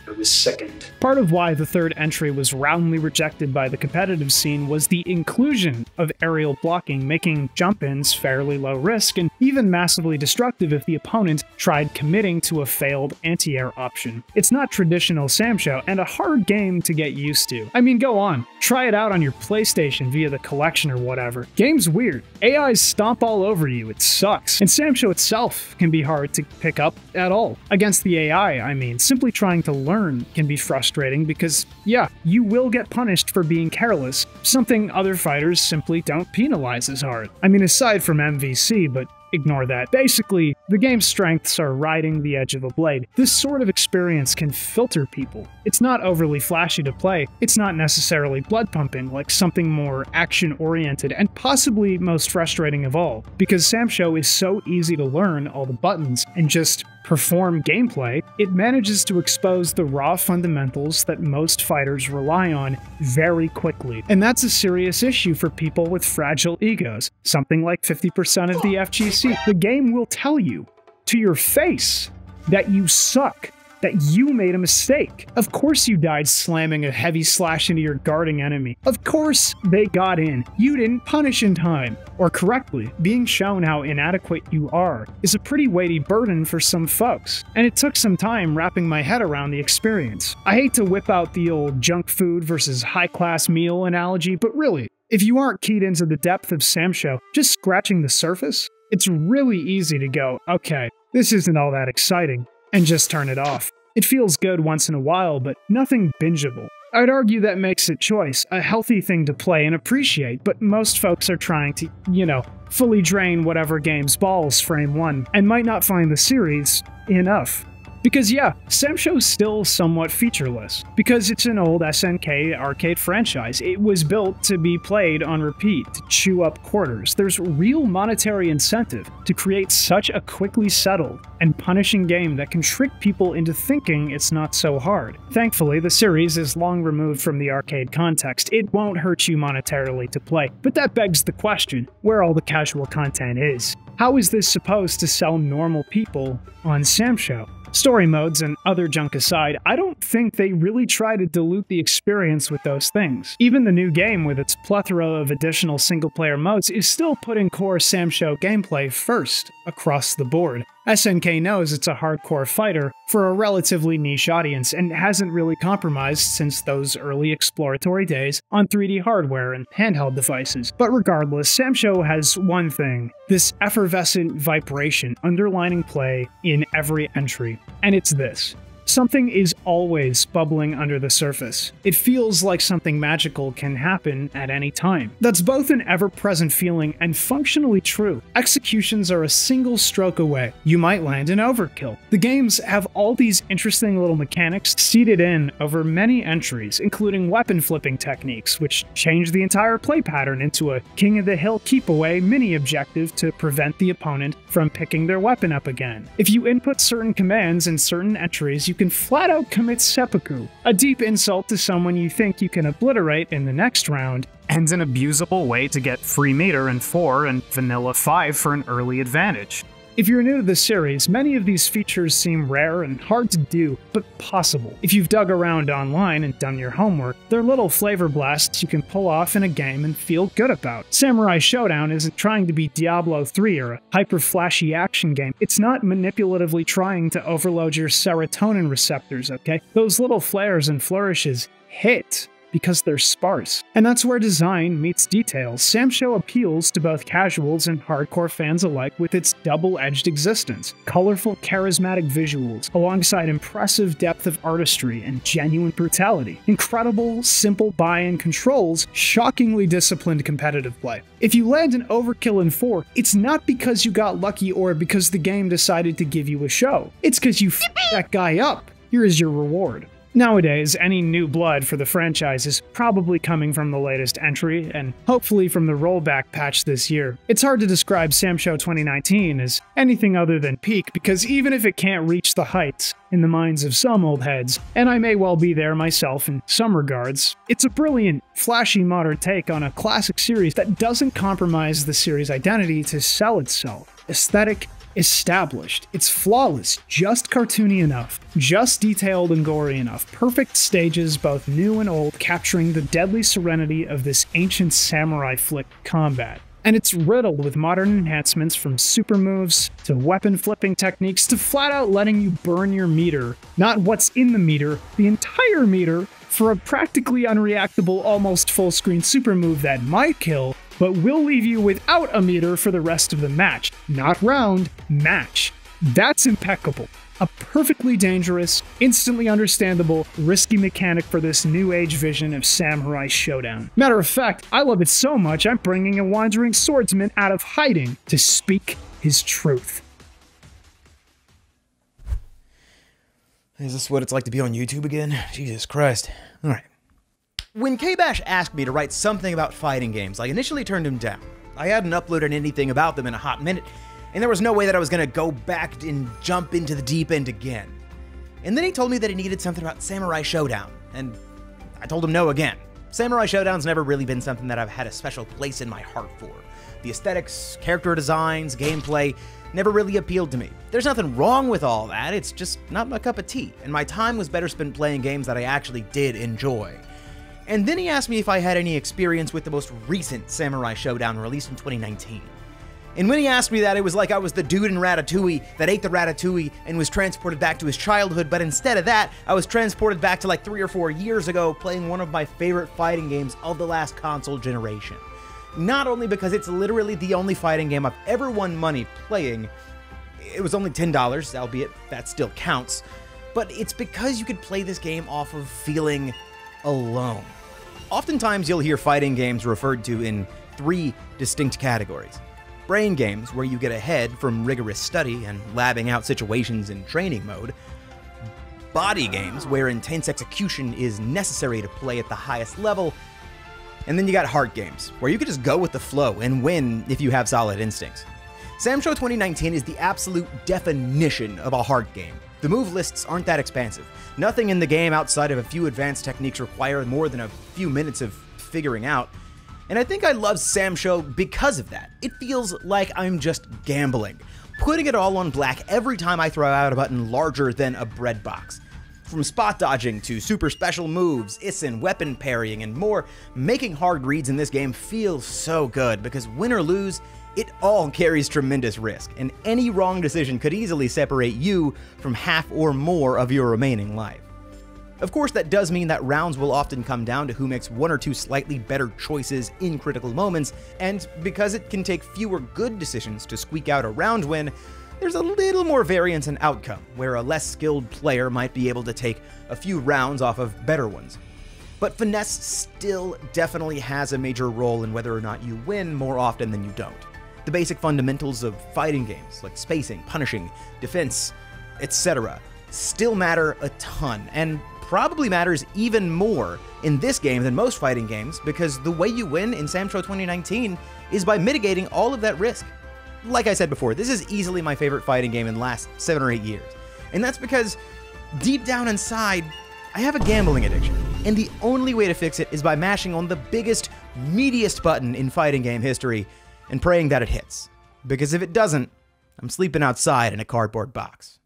It was sickened. Part of why the third entry was roundly rejected by the competitive scene was the inclusion of aerial blocking, making jump-ins fairly low risk and even massively destructive if the opponent tried committing to a failed anti-air option. It's not traditional Samsho and a hard game to get used to. I mean, go on. Try it out on your PlayStation via the collection or whatever. Game's weird. AIs stomp all over you. It sucks. And Samsho itself can be hard to pick up at all. Against the AI, I mean. Simply trying to learn can be frustrating because, yeah, you will get punished for being careless, something other fighters simply don't penalize as hard. I mean, aside from MVC, but ignore that. Basically, the game's strengths are riding the edge of a blade. This sort of experience can filter people. It's not overly flashy to play. It's not necessarily blood-pumping, like something more action-oriented, and possibly most frustrating of all, because Samsho is so easy to learn all the buttons and just perform gameplay, it manages to expose the raw fundamentals that most fighters rely on very quickly. And that's a serious issue for people with fragile egos. Something like 50% of the FGC. The game will tell you to your face that you suck, that you made a mistake. Of course you died slamming a heavy slash into your guarding enemy. Of course they got in. You didn't punish in time, or correctly. Being shown how inadequate you are is a pretty weighty burden for some folks, and it took some time wrapping my head around the experience. I hate to whip out the old junk food versus high-class meal analogy, but really, if you aren't keyed into the depth of Samsho, just scratching the surface, it's really easy to go, okay, this isn't all that exciting, and just turn it off. It feels good once in a while, but nothing bingeable. I'd argue that makes it choice, a healthy thing to play and appreciate, but most folks are trying to, you know, fully drain whatever game's balls frame one, and might not find the series enough. Because yeah, Samsho's still somewhat featureless, because it's an old SNK arcade franchise. It was built to be played on repeat, to chew up quarters. There's real monetary incentive to create such a quickly settled and punishing game that can trick people into thinking it's not so hard. Thankfully, the series is long removed from the arcade context. It won't hurt you monetarily to play, but that begs the question, where all the casual content is. How is this supposed to sell normal people on Samsho? Story modes and other junk aside, I don't think they really try to dilute the experience with those things. Even the new game, with its plethora of additional single-player modes, is still putting core Samsho gameplay first, across the board. SNK knows it's a hardcore fighter for a relatively niche audience and hasn't really compromised since those early exploratory days on 3D hardware and handheld devices. But regardless, Samsho has one thing, this effervescent vibration underlining play in every entry, and it's this. Something is always bubbling under the surface. It feels like something magical can happen at any time. That's both an ever-present feeling and functionally true. Executions are a single stroke away. You might land an overkill. The games have all these interesting little mechanics seeded in over many entries, including weapon flipping techniques, which change the entire play pattern into a King of the Hill keep-away mini-objective to prevent the opponent from picking their weapon up again. If you input certain commands in certain entries, you can flat out commit seppuku, a deep insult to someone you think you can obliterate in the next round, and an abusable way to get free meter in 4 and vanilla 5 for an early advantage. If you're new to the series, many of these features seem rare and hard to do, but possible. If you've dug around online and done your homework, they're little flavor blasts you can pull off in a game and feel good about. Samurai Shodown isn't trying to be Diablo 3 or a hyper-flashy action game. It's not manipulatively trying to overload your serotonin receptors, okay? Those little flares and flourishes hit because they're sparse. And that's where design meets details. Samsho appeals to both casuals and hardcore fans alike with its double-edged existence. Colorful, charismatic visuals, alongside impressive depth of artistry and genuine brutality. Incredible, simple buy-in controls, shockingly disciplined competitive play. If you land an overkill in 4, it's not because you got lucky or because the game decided to give you a show. It's because you f***ed that guy up. Here is your reward. Nowadays, any new blood for the franchise is probably coming from the latest entry, and hopefully from the rollback patch this year. It's hard to describe Samsho 2019 as anything other than peak, because even if it can't reach the heights in the minds of some old heads, and I may well be there myself in some regards, it's a brilliant, flashy modern take on a classic series that doesn't compromise the series' identity to sell itself. Aesthetic, established. It's flawless, just cartoony enough, just detailed and gory enough. Perfect stages, both new and old, capturing the deadly serenity of this ancient samurai flick combat. And it's riddled with modern enhancements from super moves, to weapon flipping techniques, to flat out letting you burn your meter. Not what's in the meter, the entire meter, for a practically unreactable, almost full-screen super move that might kill, but will leave you without a meter for the rest of the match. Not round, match. That's impeccable. A perfectly dangerous, instantly understandable, risky mechanic for this new age vision of Samurai Shodown. Matter of fact, I love it so much I'm bringing a wandering swordsman out of hiding to speak his truth. Is this what it's like to be on YouTube again? Jesus Christ. Alright. When KBash asked me to write something about fighting games, I initially turned him down. I hadn't uploaded anything about them in a hot minute, and there was no way that I was going to go back and jump into the deep end again. And then he told me that he needed something about Samurai Shodown, and I told him no again. Samurai Shodown's never really been something that I've had a special place in my heart for. The aesthetics, character designs, gameplay never really appealed to me. There's nothing wrong with all that, it's just not my cup of tea, and my time was better spent playing games that I actually did enjoy. And then he asked me if I had any experience with the most recent Samurai Shodown released in 2019. And when he asked me that, it was like I was the dude in Ratatouille that ate the ratatouille and was transported back to his childhood, but instead of that, I was transported back to like 3 or 4 years ago playing one of my favorite fighting games of the last console generation. Not only because it's literally the only fighting game I've ever won money playing, it was only $10, albeit that still counts, but it's because you could play this game off of feeling alone. Oftentimes you'll hear fighting games referred to in 3 distinct categories. Brain games, where you get ahead from rigorous study and labbing out situations in training mode. Body games, where intense execution is necessary to play at the highest level. And then you got heart games, where you can just go with the flow and win if you have solid instincts. Samsho 2019 is the absolute definition of a heart game. The move lists aren't that expansive. Nothing in the game outside of a few advanced techniques require more than a few minutes of figuring out. And I think I love Samsho because of that. It feels like I'm just gambling, putting it all on black every time I throw out a button larger than a bread box. From spot dodging to super special moves, Issen, weapon parrying, and more, making hard reads in this game feels so good because win or lose, it all carries tremendous risk, and any wrong decision could easily separate you from half or more of your remaining life. Of course, that does mean that rounds will often come down to who makes 1 or 2 slightly better choices in critical moments, and because it can take fewer good decisions to squeak out a round win, there's a little more variance in outcome, where a less skilled player might be able to take a few rounds off of better ones. But finesse still definitely has a major role in whether or not you win more often than you don't. The basic fundamentals of fighting games, like spacing, punishing, defense, etc., still matter a ton, and probably matters even more in this game than most fighting games, because the way you win in Samsho 2019 is by mitigating all of that risk. Like I said before, this is easily my favorite fighting game in the last 7 or 8 years, and that's because deep down inside, I have a gambling addiction, and the only way to fix it is by mashing on the biggest, meatiest button in fighting game history and praying that it hits. Because if it doesn't, I'm sleeping outside in a cardboard box.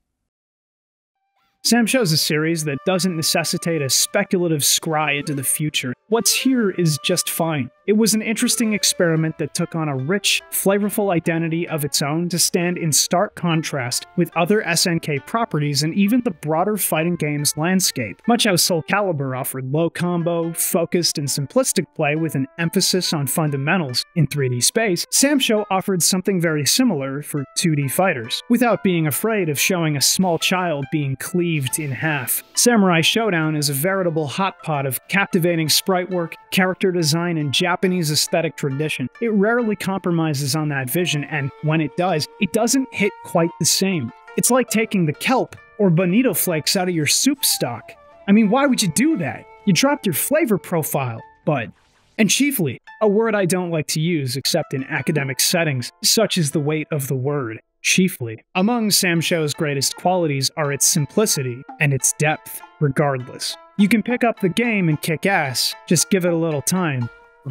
Samsho is a series that doesn't necessitate a speculative scry into the future. What's here is just fine. It was an interesting experiment that took on a rich, flavorful identity of its own to stand in stark contrast with other SNK properties and even the broader fighting games landscape. Much as Soul Calibur offered low combo, focused, and simplistic play with an emphasis on fundamentals in 3D space, Samsho offered something very similar for 2D fighters, without being afraid of showing a small child being cleaved in half. Samurai Shodown is a veritable hotpot of captivating sprite work, character design, and Japanese aesthetic tradition. It rarely compromises on that vision, and when it does, it doesn't hit quite the same. It's like taking the kelp or bonito flakes out of your soup stock. I mean, why would you do that? You dropped your flavor profile, bud. And chiefly, a word I don't like to use except in academic settings, such is the weight of the word. Chiefly. Among Samsho's greatest qualities are its simplicity and its depth, regardless. You can pick up the game and kick ass, just give it a little time.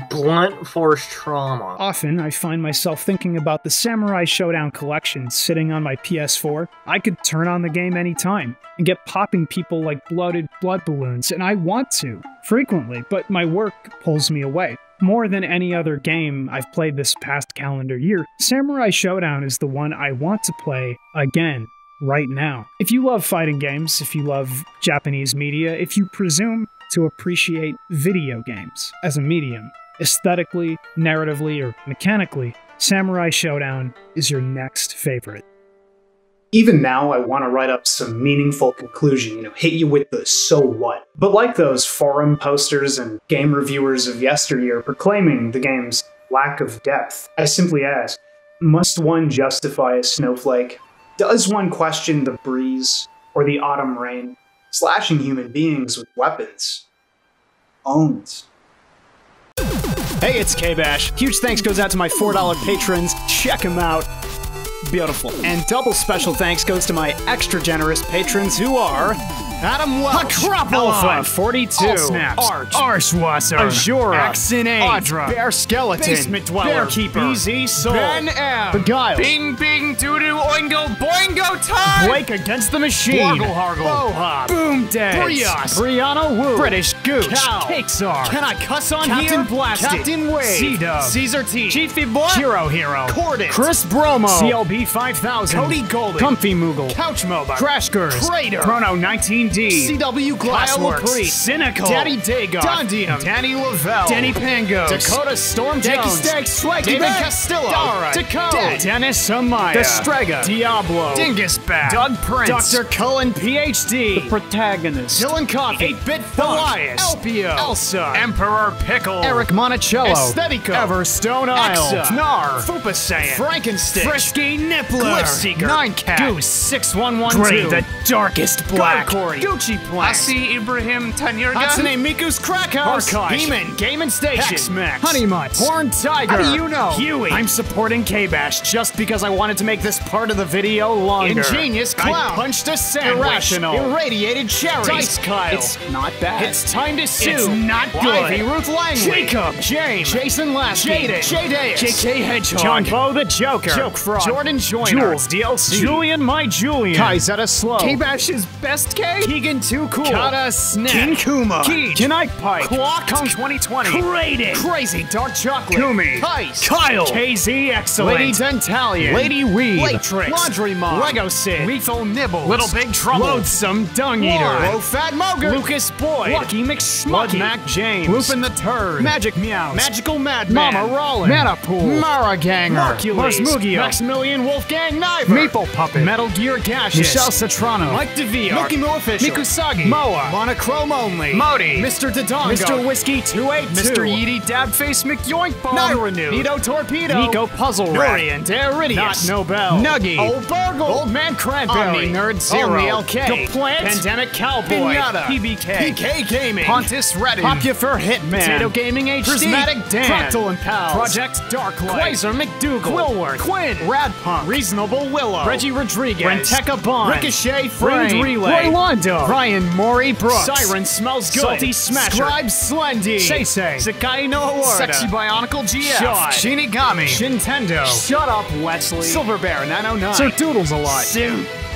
Blunt force trauma. Often, I find myself thinking about the Samurai Shodown collection sitting on my PS4. I could turn on the game anytime and get popping people like bloated blood balloons, and I want to, frequently, but my work pulls me away. More than any other game I've played this past calendar year, Samurai Shodown is the one I want to play again, right now. If you love fighting games, if you love Japanese media, if you presume to appreciate video games as a medium, aesthetically, narratively, or mechanically, Samurai Shodown is your next favorite. Even now, I want to write up some meaningful conclusion, hit you with the so what. But like those forum posters and game reviewers of yesteryear proclaiming the game's lack of depth, I simply ask, must one justify a snowflake? Does one question the breeze or the autumn rain, slashing human beings with weapons? Owns. Hey, it's KBash. Huge thanks goes out to my $4 patrons. Check them out. Beautiful. And double special thanks goes to my extra generous patrons who are Adam Welch, Elephant 42, Allsnaps, Arch, Arshwasser, Azura, Axinate, Audra, Bear Skeleton, Basement Dweller, Bearkeeper, BZ Soul, Ben M, Beguile, Bing Bing Doodoo Oingo Boingo Time, Blake Against the Machine, Wargle Hargle, Bohop, Boom Dead, Brios, Brianna Woo, British Gooch, Cal, Cakesar, Can I Cuss on Captain Here? Blasted, Captain Wade, C-Dub, Caesar T, Chiefy Boy, Hero Hero, Cordit, Chris Bromo, CLB 5000, Cody Golden, Comfy Moogle, Couch Moba, Crashgers, Crater, Chrono 19D, CW Glassworks, Cynical, Daddy Dago, Dondium, Danny Lavelle, Denny Pangos, Dakota Storm Jones, David Castillo, Dara, Dakota, Dennis Amaya, The Strega, Diablo, Dingusbat, Doug Prince, Dr. Cullen PhD, The Protagonist, Dylan Coffee, 8-Bit Funk, Elias, Elpio, Elsa, Emperor Pickle, Eric Monticello, Aesthetico, Everstone Isle, Knar, Fupa Saiyan, Frankenstein, Frisky Nippler, Glyphseeker, 9cat, Goose 6112, Gray, The Darkest Black, Corey, Gucci Plan, Asi Ibrahim Tanirga, Hatsune Miku's Crack House, Heeman, Game & Station, Hex-Max, Honeymutt, Horn Tiger, How do you know? Huey. I'm supporting KBash just because I wanted to make this part of the video longer. Ingenious Clown, I punched a sandwich, Irrational, Irradiated Cherry, Dice Kyle, it's not bad. It's time to sue, it's not good. Ivy Ruth Langley, Jacob, James, Jason Lasky, Jaden, Jay JK Hedgehog, John Bo the Joker, Joke Frog, Jordan Joyner, Jules DLC, Julian My Julian, Kaizetta Slow, KBash's Best K, Keegan Too Cool, Kata Snap, King Kuma, Keej, Kenite Pike, Clock, Kong 2020, Rated, Crazy Dark Chocolate, Kumi, Heist, Kyle, KZ Excellent, Lady Dentalian, Lady Weed, Latrix, Laundry Mom, Lego Sid, Lethal Nibbles, Little Big Trouble, Loathsome Dung Eater, Low Fat Moger, Lucas Boyd, Lucky McSmucky, Blood Mac James, Lupin the Turd, Magic Meows, Magical Madman, Mama Rollin, Manapool, Mara Ganger, Marcules, Mugio, Maximilian Wolfgang Niver, Maple Puppet, Metal Gear Gaseous, Michelle Citrano, Mike DeVere, Milky Mo Official, Mikusagi, Moa, Monochrome Only, Modi, Mr. Dodongo, Mr. Whiskey 282, Mr. Yeety Dabface McYoinkbomb, Nairenew, Nito Torpedo, Nico Puzzle Rat, Norian Daridius, Not Nobel, Nuggy, Old Burgle, Old Man Cranberry, Omni Nerd Zero, Omni LK, The Plant, Pandemic Cowboy, Pinata, PBK, PK Gaming, Pontus Reddin, Popular Hitman, Potato Gaming HD, Prismatic Dan, Fractal and Pals, Project Darklight, Quasar McDougal, Quillworth, Quinn, Radpunk, Reasonable Willow, Reggie Rodriguez, Renteca Bond, Ricochet Frame, Relay, Roy London, Yeetkunedo, Ryan Mori Brooks, Siren Smells Good, Salty Smasher, Scribe Slendy, Say, Sakai no Award, Sexy Bionicle GF, Shot, Shinigami, Nintendo, Shut Up Wesley, Silver Bear 909, Sir Doodles a lot,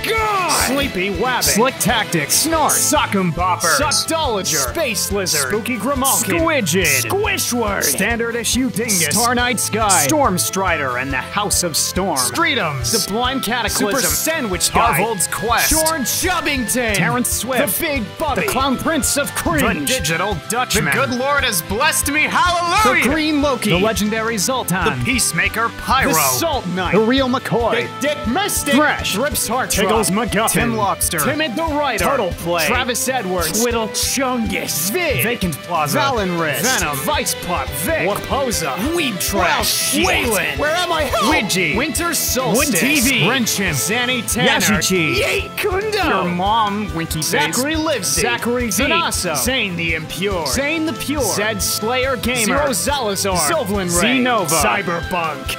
God! Sleepy Wabbit, Slick Tactics, Snort, Sock'em Boppers, Suckdolager, Space Lizard, Spooky Grimalkin, Squidgid, Squishword, Standard Issue Dingus, Star Night Sky, Storm Strider and the House of Storm, Streetums, Sublime Cataclysm, Super Sandwich Guy, Harvold's Quest, Shorn Chubbington, Terrence Swift, The Big Bubby, the Clown Prince of Cringe, The Digital the Dutchman, Good Lord has blessed me, The hallelujah! Green Loki, The legendary Zoltan, The Peacemaker Pyro, The Salt Knight, the Real McCoy, Dick Mystic, Thresh, Rips Heart, Tiggles McGuffin, Tim Lobster, Timid the Writer, Turtle Play, Travis Edwards, Twiddle Chungus, Vid, Vacant Plaza, Valenrist, Venom, Vice Pup, Vic, Waposa, Weed Trash, Waylon, Where am I? Help! Widgie, Winter Solstice, Wood TV, Wrenchim, Zanny Tanner, Yashichi, Yeetkunedo, Your Mom, Winky Face, Zachary Lives, Zachary V, Zanasso, Zane the Impure, Zane the Pure, Zed Slayer Gamer, Zero Zalazar, Sylvan Ray, Z-Nova, Cyberbunk.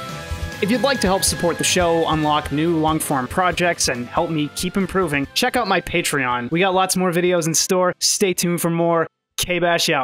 If you'd like to help support the show, unlock new long-form projects, and help me keep improving, check out my Patreon. We got lots more videos in store. Stay tuned for more. KBash out.